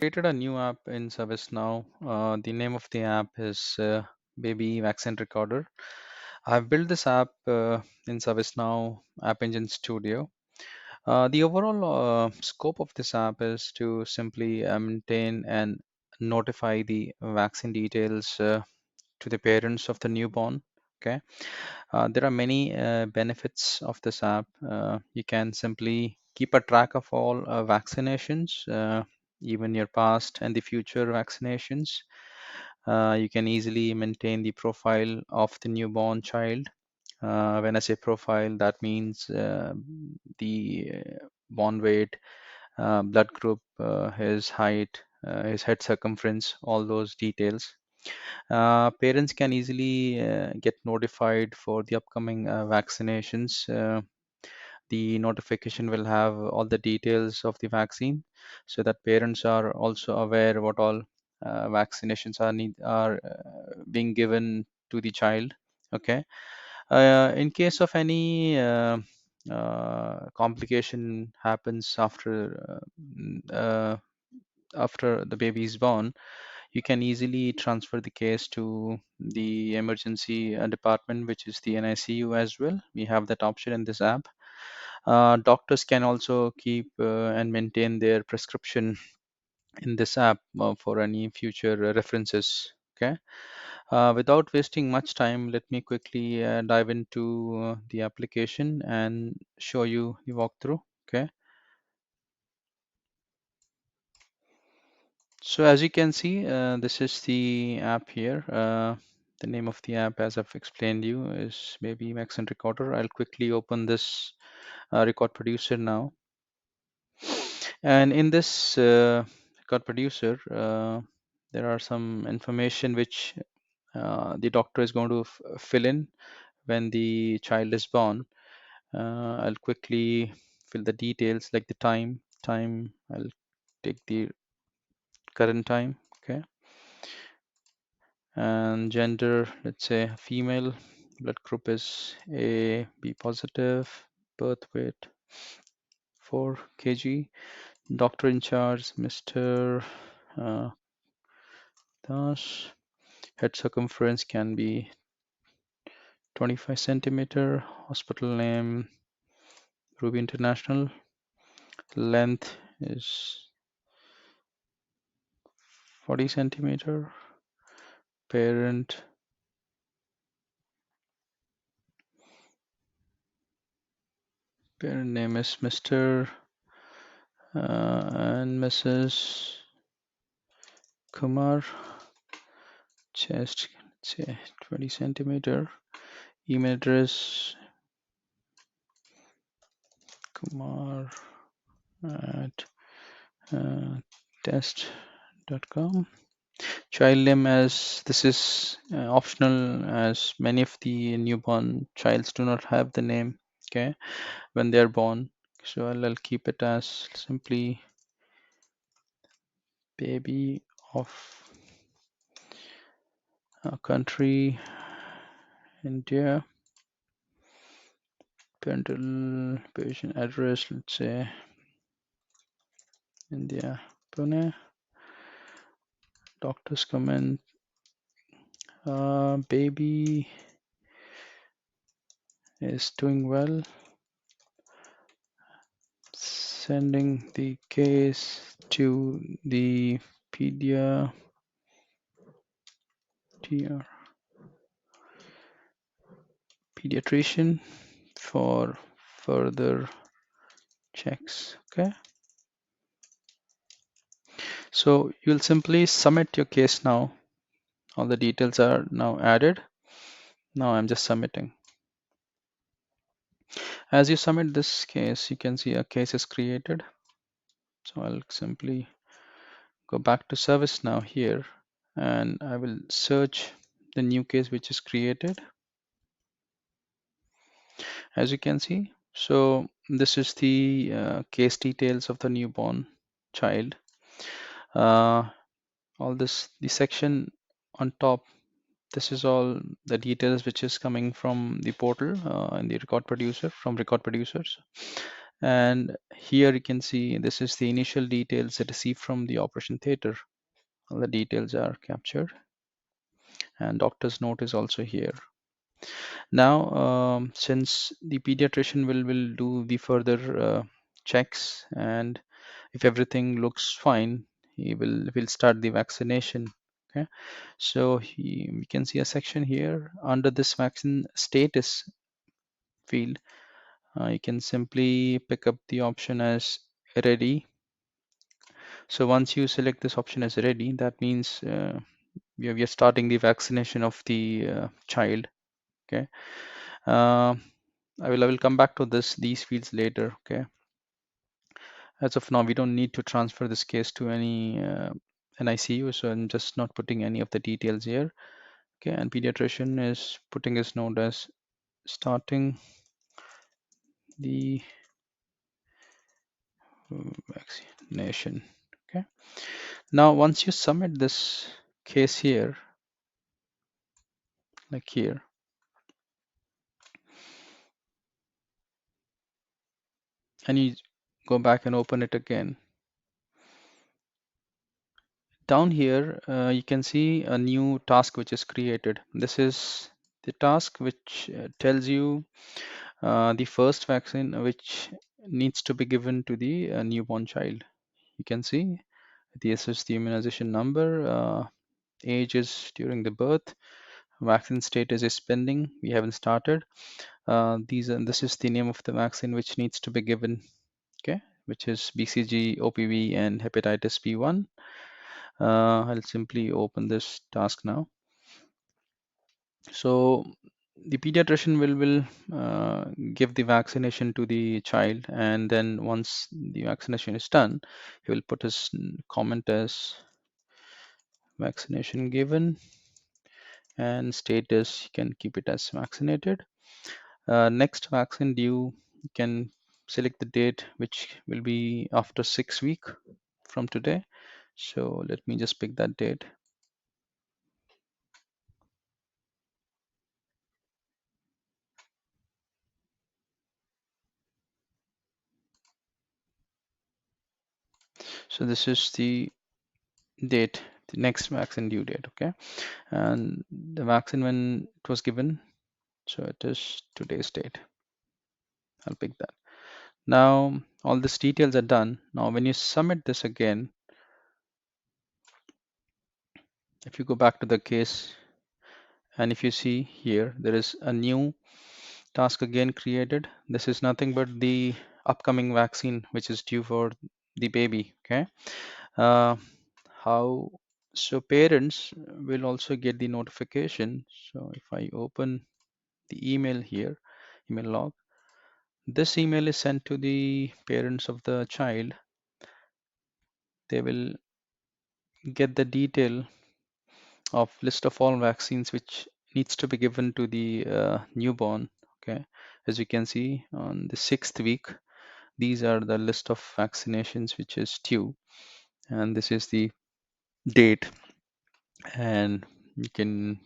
Created a new app in ServiceNow. The name of the app is Baby Vaccine Recorder. I've built this app in ServiceNow App Engine Studio. The overall scope of this app is to simply maintain and notify the vaccine details to the parents of the newborn. Okay. There are many benefits of this app. You can simply keep a track of all vaccinations, even your past and the future vaccinations. You can easily maintain the profile of the newborn child. When I say profile, that means the born weight, blood group, his height, his head circumference, all those details. Parents can easily get notified for the upcoming vaccinations. The notification will have all the details of the vaccine, so that parents are also aware what all vaccinations are being given to the child. Okay. In case of any complication happens after the baby is born, you can easily transfer the case to the emergency department, which is the NICU as well. We have that option in this app. Doctors can also keep and maintain their prescription in this app for any future references. Okay. Without wasting much time, let me quickly dive into the application and show you the walkthrough. Okay. So as you can see, this is the app here. The name of the app, as I've explained you, is maybe Accent Recorder. I'll quickly open this record producer now. And in this record producer, there are some information which the doctor is going to fill in when the child is born. I'll quickly fill the details like the time. I'll take the current time. Okay. And gender, let's say female. Blood group is A, B positive. Birth weight 4 kg. Doctor in charge, Mr. Uh, Das. Head circumference can be 25 centimeter. Hospital name, Ruby International. Length is 40 centimeter. Parent, name is Mr. And Mrs. Kumar. Chest, let's say 20 centimeter. Email address, Kumar at test.com. Child name, as this is optional, as many of the newborn childs do not have the name, okay, when they are born. So I'll keep it as simply baby of country India. Parental patient address, let's say India, Pune. Doctor's comment, baby is doing well. Sending the case to the pedia TR, pediatrician for further checks. Okay. So you'll simply submit your case now. All the details are now added. Now I'm just submitting. As you submit this case, you can see a case is created. So I'll simply go back to ServiceNow here, and I will search the new case which is created. As you can see, so this is the case details of the newborn child. All this, the section on top, this is all the details which is coming from the portal in the record producer, from record producers. And here you can see this is the initial details received from the operation theater. All the details are captured, and doctor's note is also here. Now, since the pediatrician will do the further checks, and if everything looks fine, he will start the vaccination. Okay, so we can see a section here under this vaccine status field. You can simply pick up the option as ready. So once you select this option as ready, that means we are starting the vaccination of the child. Okay. Uh, I will come back to these fields later. Okay. As of now, we don't need to transfer this case to any NICU, so I'm just not putting any of the details here. Okay, and pediatrician is putting his note as starting the vaccination. Okay. Now, once you submit this case here, like here, and you go back and open it again, down here you can see a new task which is created. This is the task which tells you the first vaccine which needs to be given to the newborn child. You can see this is the immunization number, age is during the birth, vaccine status is pending, we haven't started. This is the name of the vaccine which needs to be given. Okay, which is BCG, OPV, and hepatitis B1. I'll simply open this task now. So the pediatrician will give the vaccination to the child, and then once the vaccination is done, he will put his comment as vaccination given, and status you can keep it as vaccinated. Next vaccine due, you can select the date which will be after 6 weeks from today. So let me just pick that date. So this is the date, the next vaccine due date. Okay, and the vaccine when it was given, so it is today's date. I'll pick that. Now all these details are done. Now when you submit this again, if you go back to the case, and if you see here, there is a new task again created. This is nothing but the upcoming vaccine which is due for the baby. Okay, uh, how so parents will also get the notification. So if I open the email here, email log, this email is sent to the parents of the child. They will get the detail of list of all vaccines which needs to be given to the newborn. Okay, as you can see on the 6th week, these are the list of vaccinations which is due, and this is the date. And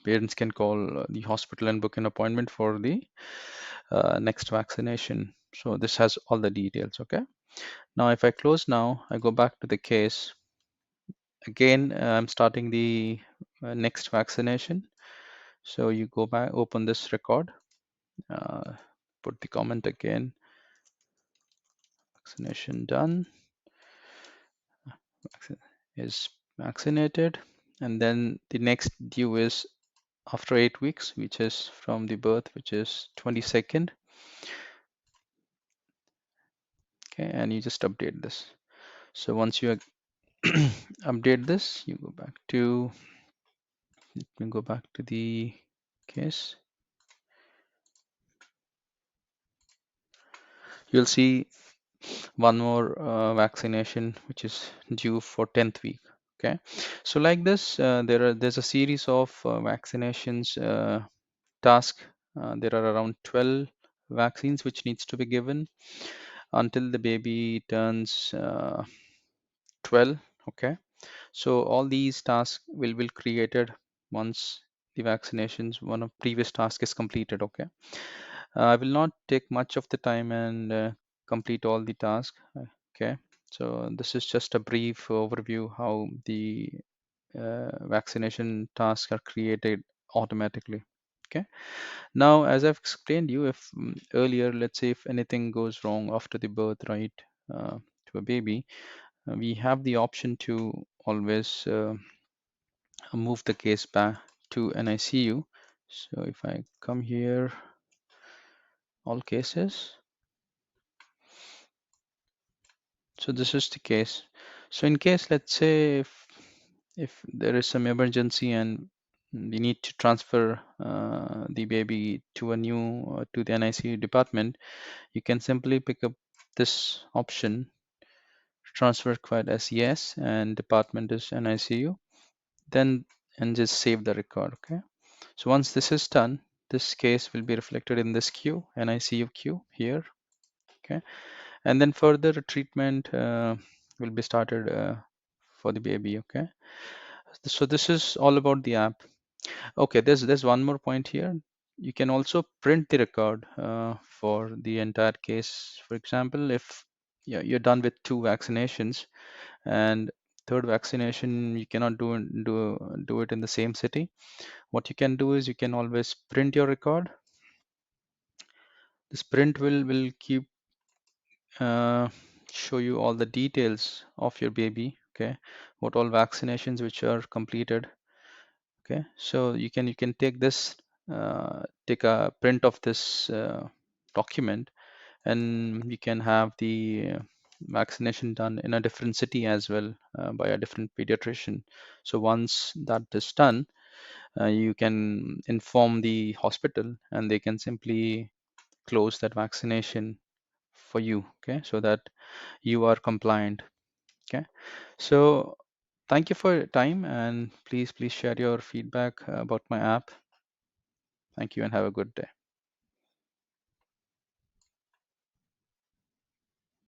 parents can call the hospital and book an appointment for the next vaccination. So this has all the details. Okay, now if I close, now I go back to the case again. I'm starting the next vaccination. So you go back, open this record, uh, put the comment again, vaccination done, is vaccinated, and then the next due is after 8 weeks, which is from the birth, which is 22nd. Okay, and you just update this. So once you update this, you go back to, let me go back to the case. You'll see one more vaccination which is due for 10th week. Okay, so like this, there's a series of vaccinations task. There are around 12 vaccines which needs to be given until the baby turns 12. Okay, so all these tasks will created once the vaccinations one of previous task is completed. Okay, I will not take much of the time and complete all the tasks. Okay, so this is just a brief overview how the vaccination tasks are created automatically. Okay, now as I've explained you, if earlier, let's say if anything goes wrong after the birth, right, to a baby, we have the option to always move the case back to an ICU. So if I come here, all cases. So this is the case. So in case, let's say if there is some emergency and we need to transfer the baby to a new to the NICU department, you can simply pick up this option, transfer required as yes, and department is NICU, then and just save the record. Okay. So once this is done, this case will be reflected in this queue, NICU queue here. Okay. And then further treatment will be started for the baby. Okay, so this is all about the app. Okay, there's one more point here. You can also print the record for the entire case. For example, if you're done with two vaccinations and third vaccination you cannot do it in the same city, what you can do is you can always print your record. This print will keep uh, show you all the details of your baby. Okay, what all vaccinations which are completed. Okay, so you can take this, take a print of this document, and you can have the vaccination done in a different city as well by a different pediatrician. So once that is done, you can inform the hospital and they can simply close that vaccination for you. Okay, so that you are compliant. Okay, so thank you for your time, and please share your feedback about my app. Thank you and have a good day.